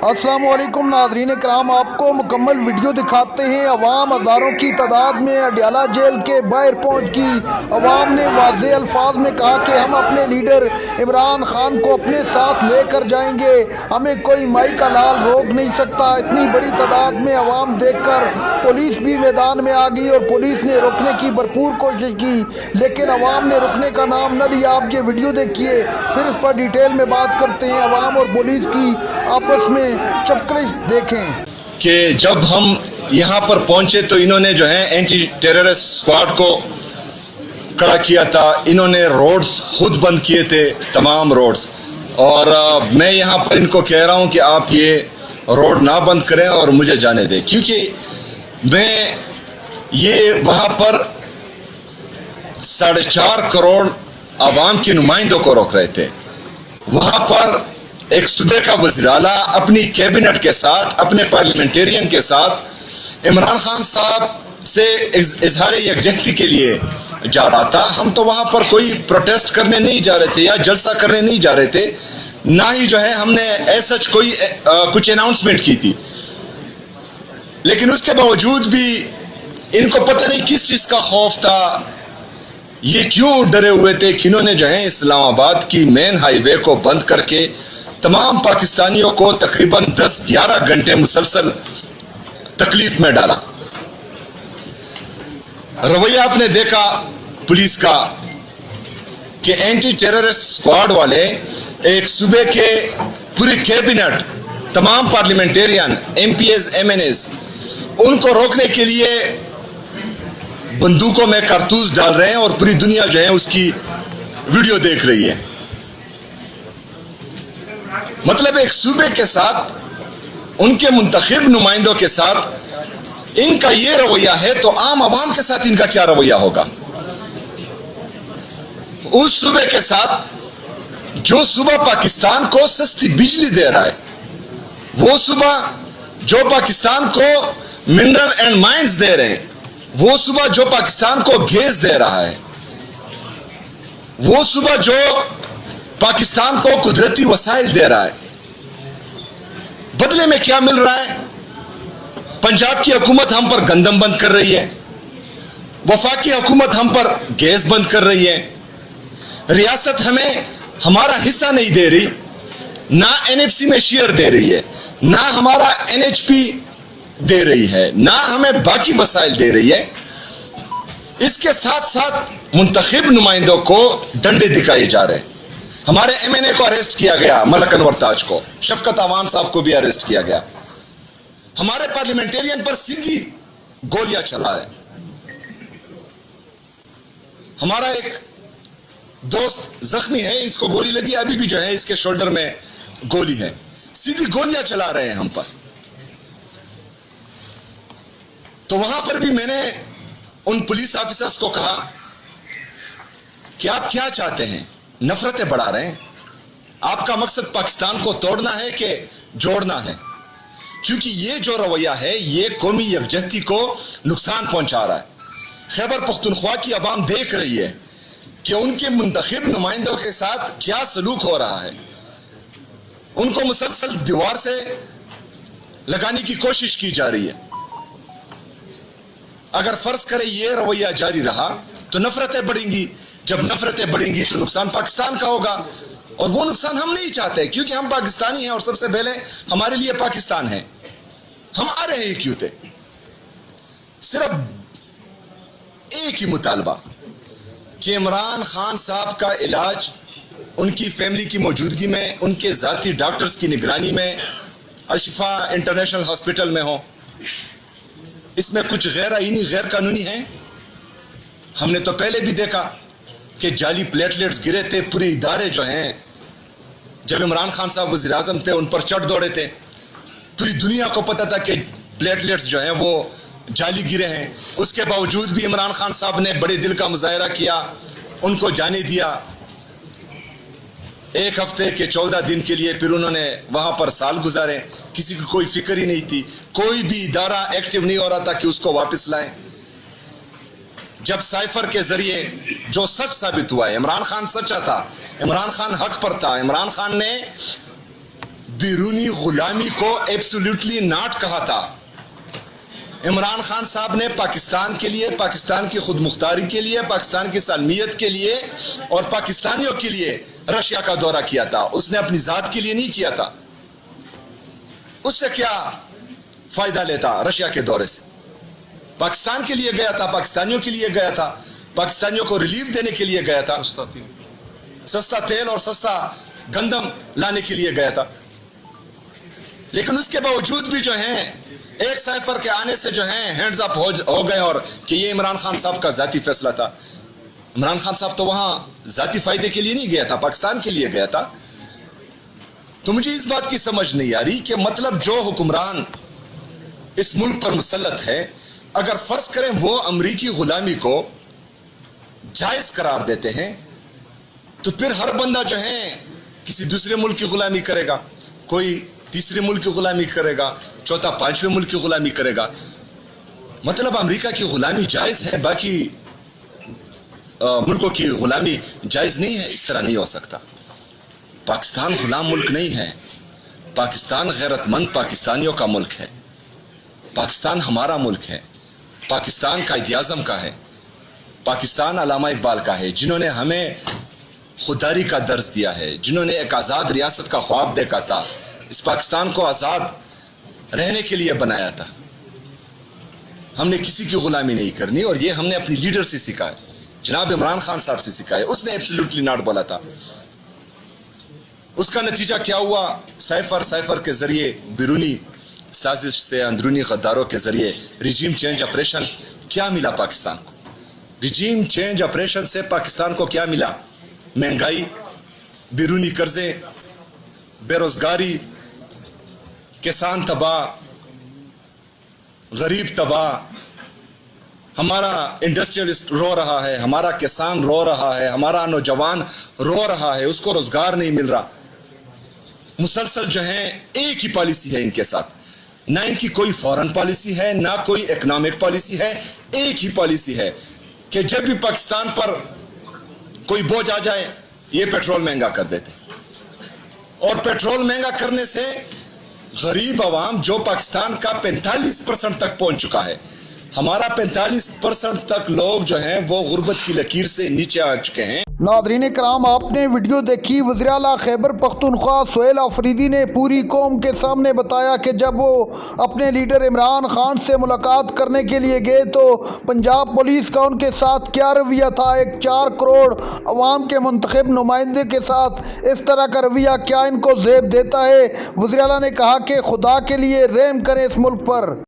السلام علیکم ناظرین کرام، آپ کو مکمل ویڈیو دکھاتے ہیں۔ عوام ہزاروں کی تعداد میں اڈیالہ جیل کے باہر پہنچ گئی۔ عوام نے واضح الفاظ میں کہا کہ ہم اپنے لیڈر عمران خان کو اپنے ساتھ لے کر جائیں گے، ہمیں کوئی مائی کا لال روک نہیں سکتا۔ اتنی بڑی تعداد میں عوام دیکھ کر پولیس بھی میدان میں آ گئی اور پولیس نے روکنے کی بھرپور کوشش کی، لیکن عوام نے رکنے کا نام نہ لیا۔ آپ یہ ویڈیو دیکھیے، پھر اس پر ڈیٹیل میں بات کرتے ہیں۔ عوام اور پولیس کی آپس میں چپکلش دیکھیں کہ جب ہم یہاں پر پہنچے تو انہوں نے جو ہے اینٹی ٹیررسٹ اسکواڈ کو کھڑا کیا تھا، انہوں نے روڈز خود بند کیے تھے، تمام روڈز، اور میں یہاں پر ان کو کہہ رہا ہوں کہ آپ یہ روڈ نہ بند کریں اور مجھے جانے دیں، کیونکہ میں یہ وہاں پر 4.5 کروڑ عوام کے نمائندوں کو روک رہے تھے۔ وہاں پر ایک صوبے کا وزیر اعلیٰ اپنی کیبنٹ کے ساتھ، اپنے پارلیمنٹیرین کے ساتھ عمران خان صاحب سے اظہار یکجہتی کے لیے جا رہا تھا۔ ہم تو وہاں پر کوئی پروٹیسٹ کرنے نہیں جا رہے تھے یا جلسہ کرنے نہیں جا رہے تھے، نہ ہی جو ہے ہم نے ایسا کوئی کچھ اناؤنسمنٹ کی تھی، لیکن اس کے باوجود بھی ان کو پتہ نہیں کس چیز کا خوف تھا، یہ کیوں ڈرے ہوئے تھے کہ انہوں نے جو ہے اسلام آباد کی مین ہائی وے کو بند کر کے تمام پاکستانیوں کو تقریباً 10-11 گھنٹے مسلسل تکلیف میں ڈالا۔ رویہ آپ نے دیکھا پولیس کا کہ اینٹی ٹیررسٹ اسکواڈ والے ایک صوبے کے پوری کیبنٹ، تمام parliamentarian, MPAs, MNAs, ان کو روکنے کے لیے بندوقوں میں کارتوس ڈال رہے ہیں اور پوری دنیا جو ہے اس کی ویڈیو دیکھ رہی ہے۔ مطلب ایک صوبے کے ساتھ، ان کے منتخب نمائندوں کے ساتھ ان کا یہ رویہ ہے تو عام عوام کے ساتھ ان کا کیا رویہ ہوگا؟ اس صوبے کے ساتھ جو صوبہ پاکستان کو سستی بجلی دے رہا ہے، وہ صوبہ جو پاکستان کو منرل اینڈ مائنز دے رہے ہیں، وہ صوبہ جو پاکستان کو گیس دے رہا ہے، وہ صوبہ جو پاکستان کو قدرتی وسائل دے رہا ہے، بدلے میں کیا مل رہا ہے؟ پنجاب کی حکومت ہم پر گندم بند کر رہی ہے، وفاقی حکومت ہم پر گیس بند کر رہی ہے، ریاست ہمیں ہمارا حصہ نہیں دے رہی، نہ این ایف سی میں شیئر دے رہی ہے، نہ ہمارا این ایچ پی دے رہی ہے، نہ ہمیں باقی وسائل دے رہی ہے۔ اس کے ساتھ ساتھ منتخب نمائندوں کو ڈنڈے دکھائے جا رہے ہیں۔ ہمارے ایم این اے کو اریسٹ کیا گیا، ملک انور تاج کو، شفقت عوان صاحب کو بھی اریسٹ کیا گیا، ہمارے پارلیمنٹیرین پر سیدھی گولیاں چلا رہے ہیں۔ ہمارا ایک دوست زخمی ہے، اس کو گولی لگی، ابھی بھی جو ہے اس کے شولڈر میں گولی ہے، سیدھی گولیاں چلا رہے ہیں ہم پر۔ تو وہاں پر بھی میں نے ان پولیس آفیسرز کو کہا کہ آپ کیا چاہتے ہیں؟ نفرتیں بڑھا رہے ہیں، آپ کا مقصد پاکستان کو توڑنا ہے کہ جوڑنا ہے؟ کیونکہ یہ جو رویہ ہے یہ قومی یکجہتی کو نقصان پہنچا رہا ہے۔ خیبر پختونخوا کی عوام دیکھ رہی ہے کہ ان کے منتخب نمائندوں کے ساتھ کیا سلوک ہو رہا ہے، ان کو مسلسل دیوار سے لگانے کی کوشش کی جا رہی ہے۔ اگر فرض کرے یہ رویہ جاری رہا تو نفرتیں بڑھیں گی، جب نفرتیں بڑھیں گی تو نقصان پاکستان کا ہوگا، اور وہ نقصان ہم نہیں چاہتے، کیونکہ ہم پاکستانی ہیں اور سب سے پہلے ہمارے لیے پاکستان ہے۔ ہم آ رہے ہیں کیوں تھے؟ صرف ایک ہی مطالبہ کہ عمران خان صاحب کا علاج ان کی فیملی کی موجودگی میں، ان کے ذاتی ڈاکٹرز کی نگرانی میں الشفا انٹرنیشنل ہاسپٹل میں ہو۔ اس میں کچھ غیر آئینی، غیر قانونی ہے۔ ہم نے تو پہلے بھی دیکھا کہ جعلی پلیٹلیٹس گرے تھے، پورے ادارے جو ہیں، جب عمران خان صاحب وزیر اعظم تھے ان پر چڑھ دوڑے تھے، پوری دنیا کو پتا تھا کہ پلیٹلیٹس جو ہیں وہ جعلی گرے ہیں، اس کے باوجود بھی عمران خان صاحب نے بڑے دل کا مظاہرہ کیا، ان کو جانے دیا 1 ہفتے کے 14 دن کے لیے، پھر انہوں نے وہاں پر سال گزارے، کسی کی کوئی فکر ہی نہیں تھی، کوئی بھی ادارہ ایکٹیو نہیں ہو رہا تھا کہ اس کو واپس لائیں۔ جب سائفر کے ذریعے جو سچ ثابت ہوا ہے، عمران خان سچا تھا، عمران خان حق پر تھا، عمران خان نے بیرونی غلامی کو ایبسولوٹلی ناٹ کہا تھا. عمران خان صاحب نے پاکستان کے لیے، پاکستان کی خود مختاری کے لیے، پاکستان کی سالمیت کے لیے اور پاکستانیوں کے لیے رشیا کا دورہ کیا تھا. اس نے اپنی ذات کے لیے نہیں کیا تھا. اس سے کیا فائدہ لیتا رشیا کے دورے سے؟ پاکستان کے لیے گیا تھا، پاکستانیوں کے لیے گیا تھا، پاکستانیوں کو ریلیف دینے کے لیے گیا تھا، سستا تیل اور سستا گندم لانے کے لیے گیا تھا. لیکن اس کے باوجود بھی جو ہیں ایک سائفر کے آنے سے جو ہیں ہینڈز اپ ہو گئے اور کہ یہ عمران خان صاحب کا ذاتی فیصلہ تھا. عمران خان صاحب تو وہاں ذاتی فائدے کے لیے نہیں گیا تھا، پاکستان کے لیے گیا تھا. تو مجھے اس بات کی سمجھ نہیں آ رہی کہ مطلب جو حکمران اس ملک پر مسلط ہے، اگر فرض کریں وہ امریکی غلامی کو جائز قرار دیتے ہیں تو پھر ہر بندہ جو ہے کسی دوسرے ملک کی غلامی کرے گا، کوئی تیسرے ملک کی غلامی کرے گا، چوتھا پانچویں ملک کی غلامی کرے گا. مطلب امریکہ کی غلامی جائز ہے، باقی ملکوں کی غلامی جائز نہیں ہے؟ اس طرح نہیں ہو سکتا. پاکستان غلام ملک نہیں ہے. پاکستان غیرت مند پاکستانیوں کا ملک ہے. پاکستان ہمارا ملک ہے. پاکستان قائد اعظم کا ہے. پاکستان علامہ اقبال کا ہے، جنہوں نے ہمیں خودداری کا درس دیا ہے، جنہوں نے ایک آزاد ریاست کا خواب دیکھا تھا، اس پاکستان کو آزاد رہنے کے لیے بنایا تھا. ہم نے کسی کی غلامی نہیں کرنی، اور یہ ہم نے اپنی لیڈر سے سیکھا ہے، جناب عمران خان صاحب سے سیکھا ہے. اس نے ایبسولوٹلی ناٹ بولا تھا. اس کا نتیجہ کیا ہوا؟ سائفر کے ذریعے بیرونی سازش سے، اندرونی غداروں کے ذریعے ریجیم چینج آپریشن. کیا ملا پاکستان کو؟ ریجیم چینج آپریشن سے پاکستان کو کیا ملا؟ مہنگائی، بیرونی قرضے، بے روزگاری، کسان تباہ، غریب تباہ. ہمارا انڈسٹریلسٹ رو رہا ہے، ہمارا کسان رو رہا ہے، ہمارا نوجوان رو رہا ہے، اس کو روزگار نہیں مل رہا. مسلسل جو ہیں ایک ہی پالیسی ہے ان کے ساتھ. نہ ان کی کوئی فورن پالیسی ہے، نہ کوئی اکنامک پالیسی ہے. ایک ہی پالیسی ہے کہ جب بھی پاکستان پر کوئی بوجھ آ جائے یہ پیٹرول مہنگا کر دیتے. اور پیٹرول مہنگا کرنے سے غریب عوام جو پاکستان کا 45% تک پہنچ چکا ہے، ہمارا 45% تک لوگ جو ہیں وہ غربت کی لکیر سے نیچے آ چکے ہیں. ناظرین کرام، آپ نے ویڈیو دیکھی. وزیر اعلیٰ خیبر پختونخوا سہیل آفریدی نے پوری قوم کے سامنے بتایا کہ جب وہ اپنے لیڈر عمران خان سے ملاقات کرنے کے لیے گئے تو پنجاب پولیس کا ان کے ساتھ کیا رویہ تھا. ایک 4 کروڑ عوام کے منتخب نمائندے کے ساتھ اس طرح کا رویہ کیا ان کو زیب دیتا ہے؟ وزیر اعلیٰ نے کہا کہ خدا کے لیے رحم کریں اس ملک پر.